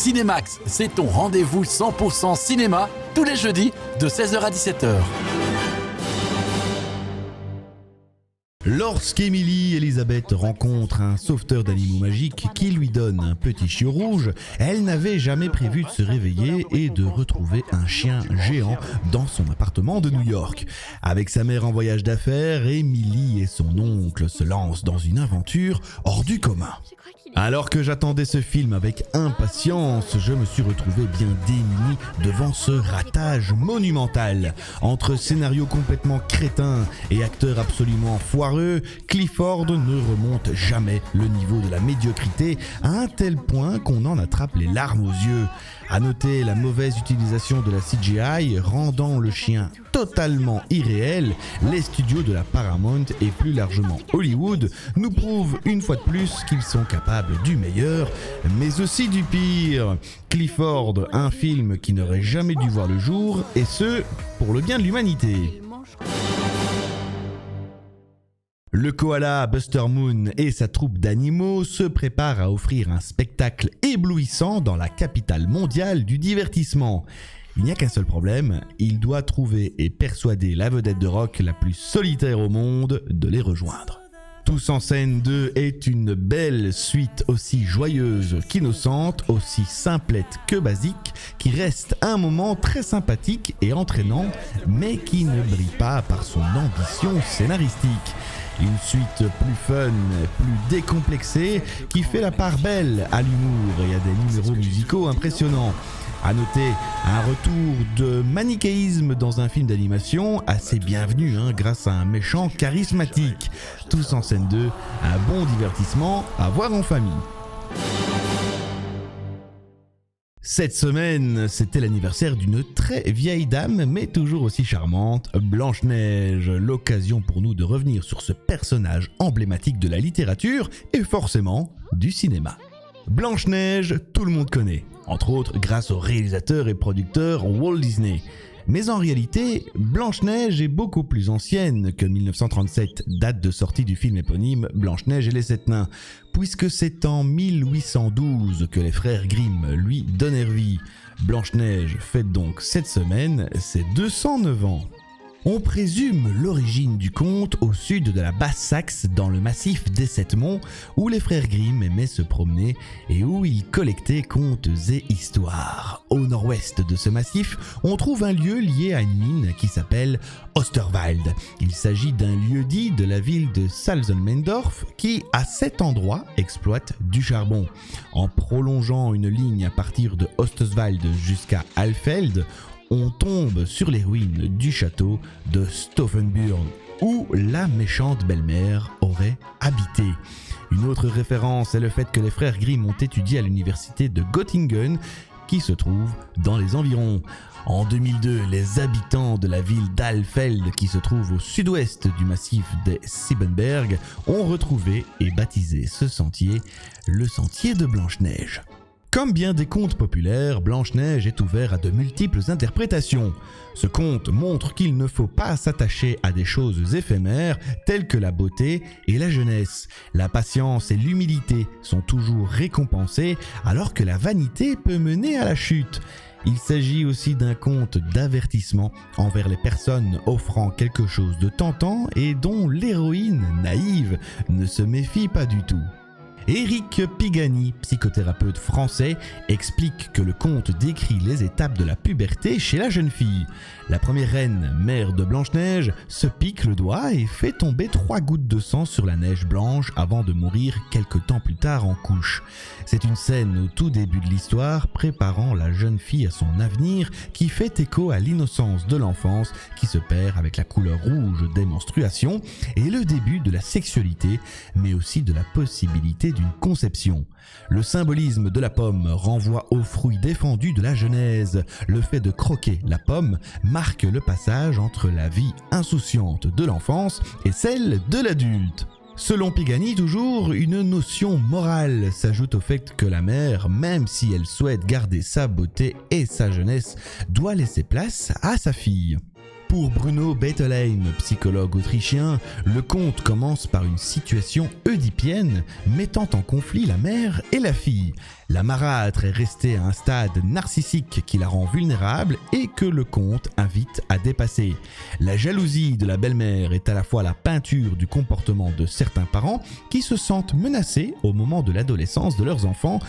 Cinémax, c'est ton rendez-vous 100% cinéma, tous les jeudis de 16h à 17h. Lorsqu'Emily Elisabeth rencontre un sauveteur d'animaux magiques qui lui donne un petit chiot rouge, elle n'avait jamais prévu de se réveiller et de retrouver un chien géant dans son appartement de New York. Avec sa mère en voyage d'affaires, Emily et son oncle se lancent dans une aventure hors du commun. Alors que j'attendais ce film avec impatience, je me suis retrouvé bien démuni devant ce ratage monumental. Entre scénario complètement crétin et acteurs absolument foireux, Clifford ne remonte jamais le niveau de la médiocrité à un tel point qu'on en attrape les larmes aux yeux. À noter la mauvaise utilisation de la CGI, rendant le chien totalement irréel, les studios de la Paramount et plus largement Hollywood nous prouvent une fois de plus qu'ils sont capables du meilleur, mais aussi du pire. Clifford, un film qui n'aurait jamais dû voir le jour, et ce, pour le bien de l'humanité. Le koala Buster Moon et sa troupe d'animaux se préparent à offrir un spectacle éblouissant dans la capitale mondiale du divertissement. Il n'y a qu'un seul problème, il doit trouver et persuader la vedette de rock la plus solitaire au monde de les rejoindre. Tous en scène 2 est une belle suite aussi joyeuse qu'innocente, aussi simplette que basique, qui reste un moment très sympathique et entraînant, mais qui ne brille pas par son ambition scénaristique. Une suite plus fun, plus décomplexée, qui fait la part belle à l'humour et à des numéros musicaux impressionnants. À noter un retour de manichéisme dans un film d'animation assez bienvenu grâce à un méchant charismatique. Tous en scène 2, un bon divertissement à voir en famille. Cette semaine, c'était l'anniversaire d'une très vieille dame, mais toujours aussi charmante, Blanche-Neige. L'occasion pour nous de revenir sur ce personnage emblématique de la littérature et forcément du cinéma. Blanche-Neige, tout le monde connaît, entre autres grâce au réalisateur et producteur Walt Disney. Mais en réalité, Blanche-Neige est beaucoup plus ancienne que 1937, date de sortie du film éponyme Blanche-Neige et les 7 nains, puisque c'est en 1812 que les frères Grimm lui donnèrent vie. Blanche-Neige fête donc cette semaine ses 209 ans. On présume l'origine du conte au sud de la Basse-Saxe, dans le massif des Sept Monts, où les frères Grimm aimaient se promener et où ils collectaient contes et histoires. Au nord-ouest de ce massif, on trouve un lieu lié à une mine qui s'appelle Osterwald. Il s'agit d'un lieu-dit de la ville de Salzmendorf qui, à cet endroit, exploite du charbon. En prolongeant une ligne à partir de Osterwald jusqu'à Alfeld, on tombe sur les ruines du château de Stauffenburg, où la méchante belle-mère aurait habité. Une autre référence est le fait que les frères Grimm ont étudié à l'université de Göttingen, qui se trouve dans les environs. En 2002, les habitants de la ville d'Alfeld, qui se trouve au sud-ouest du massif des Siebenberg, ont retrouvé et baptisé ce sentier le sentier de Blanche-Neige. Comme bien des contes populaires, Blanche-Neige est ouvert à de multiples interprétations. Ce conte montre qu'il ne faut pas s'attacher à des choses éphémères telles que la beauté et la jeunesse. La patience et l'humilité sont toujours récompensées alors que la vanité peut mener à la chute. Il s'agit aussi d'un conte d'avertissement envers les personnes offrant quelque chose de tentant et dont l'héroïne naïve ne se méfie pas du tout. Éric Pigani, psychothérapeute français, explique que le conte décrit les étapes de la puberté chez la jeune fille. La première reine, mère de Blanche-Neige, se pique le doigt et fait tomber 3 gouttes de sang sur la neige blanche avant de mourir quelque temps plus tard en couche. C'est une scène au tout début de l'histoire préparant la jeune fille à son avenir qui fait écho à l'innocence de l'enfance qui se perd avec la couleur rouge des menstruations et le début de la sexualité, mais aussi de la possibilité d'une conception. Le symbolisme de la pomme renvoie aux fruits défendus de la Genèse. Le fait de croquer la pomme marque le passage entre la vie insouciante de l'enfance et celle de l'adulte. Selon Pigani toujours, une notion morale s'ajoute au fait que la mère, même si elle souhaite garder sa beauté et sa jeunesse, doit laisser place à sa fille. Pour Bruno Bettelheim, psychologue autrichien, le conte commence par une situation oedipienne mettant en conflit la mère et la fille. La marâtre est restée à un stade narcissique qui la rend vulnérable et que le conte invite à dépasser. La jalousie de la belle-mère est à la fois la peinture du comportement de certains parents qui se sentent menacés au moment de l'adolescence de leurs enfants,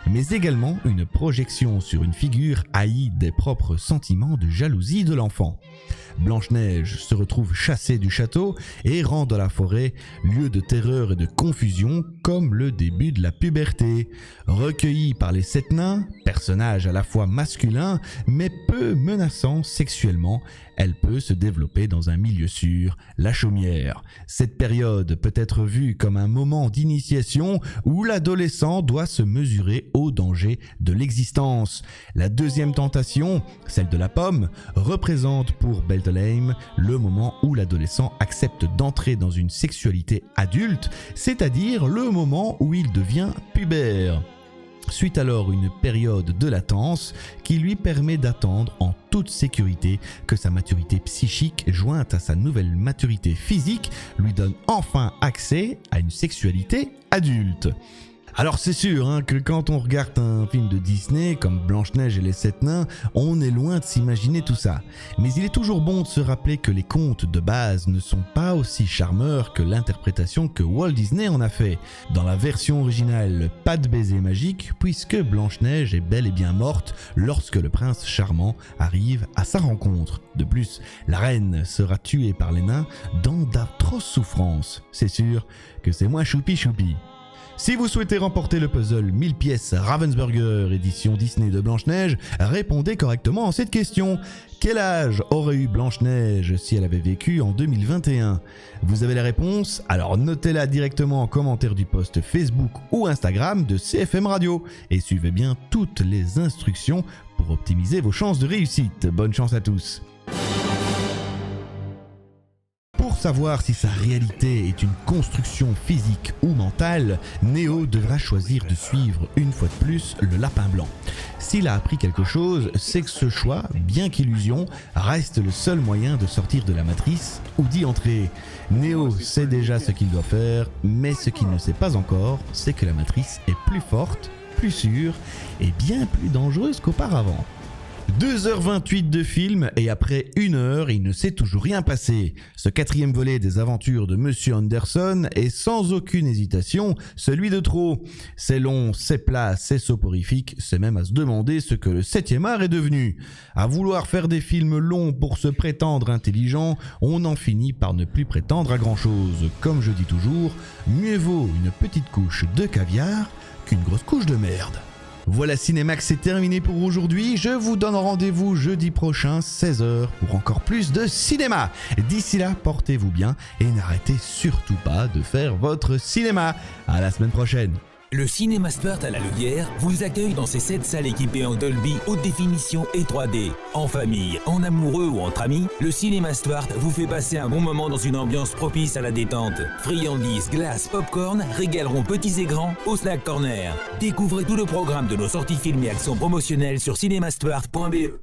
mais également une projection sur une figure haïe des propres sentiments de jalousie de l'enfant. Blanche-Neige se retrouve chassée du château et errant dans la forêt, lieu de terreur et de confusion comme le début de la puberté. Recueillie par les 7 nains, personnage à la fois masculin mais peu menaçant sexuellement, elle peut se développer dans un milieu sûr, la chaumière. Cette période peut être vue comme un moment d'initiation où l'adolescent doit se mesurer au danger de l'existence. La deuxième tentation, celle de la pomme, représente pour Beltalheim le moment où l'adolescent accepte d'entrer dans une sexualité adulte, c'est-à-dire le moment où il devient pubère. Suit alors une période de latence qui lui permet d'attendre en toute sécurité que sa maturité psychique jointe à sa nouvelle maturité physique lui donne enfin accès à une sexualité adulte. Alors c'est sûr que quand on regarde un film de Disney comme Blanche-Neige et les 7 nains, on est loin de s'imaginer tout ça. Mais il est toujours bon de se rappeler que les contes de base ne sont pas aussi charmeurs que l'interprétation que Walt Disney en a fait. Dans la version originale, pas de baiser magique puisque Blanche-Neige est bel et bien morte lorsque le prince charmant arrive à sa rencontre. De plus, la reine sera tuée par les nains dans d'atroces souffrances. C'est sûr que c'est moins choupi-choupi. Si vous souhaitez remporter le puzzle 1000 pièces Ravensburger édition Disney de Blanche-Neige, répondez correctement à cette question. Quel âge aurait eu Blanche-Neige si elle avait vécu en 2021 ? Vous avez la réponse ? Alors notez-la directement en commentaire du post Facebook ou Instagram de CFM Radio et suivez bien toutes les instructions pour optimiser vos chances de réussite. Bonne chance à tous. Pour savoir si sa réalité est une construction physique ou mentale, Neo devra choisir de suivre une fois de plus le lapin blanc. S'il a appris quelque chose, c'est que ce choix, bien qu'illusion, reste le seul moyen de sortir de la matrice ou d'y entrer. Neo sait déjà ce qu'il doit faire, mais ce qu'il ne sait pas encore, c'est que la matrice est plus forte, plus sûre et bien plus dangereuse qu'auparavant. 2h28 de film et après 1 heure, il ne s'est toujours rien passé. Ce 4e volet des aventures de Monsieur Anderson est sans aucune hésitation celui de trop. C'est long, c'est plat, c'est soporifique, c'est même à se demander ce que le 7e art est devenu. À vouloir faire des films longs pour se prétendre intelligent, on en finit par ne plus prétendre à grand chose. Comme je dis toujours, mieux vaut une petite couche de caviar qu'une grosse couche de merde. Voilà, Cinémax, c'est terminé pour aujourd'hui. Je vous donne rendez-vous jeudi prochain, 16h, pour encore plus de cinéma. D'ici là, portez-vous bien et n'arrêtez surtout pas de faire votre cinéma. À la semaine prochaine. Le Cinéma Stuart à la Louvière vous accueille dans ses 7 salles équipées en Dolby haute définition et 3D. En famille, en amoureux ou entre amis, le Cinéma Stuart vous fait passer un bon moment dans une ambiance propice à la détente. Friandises, glaces, popcorn régaleront petits et grands au Snack Corner. Découvrez tout le programme de nos sorties films et actions promotionnelles sur cinémastuart.be.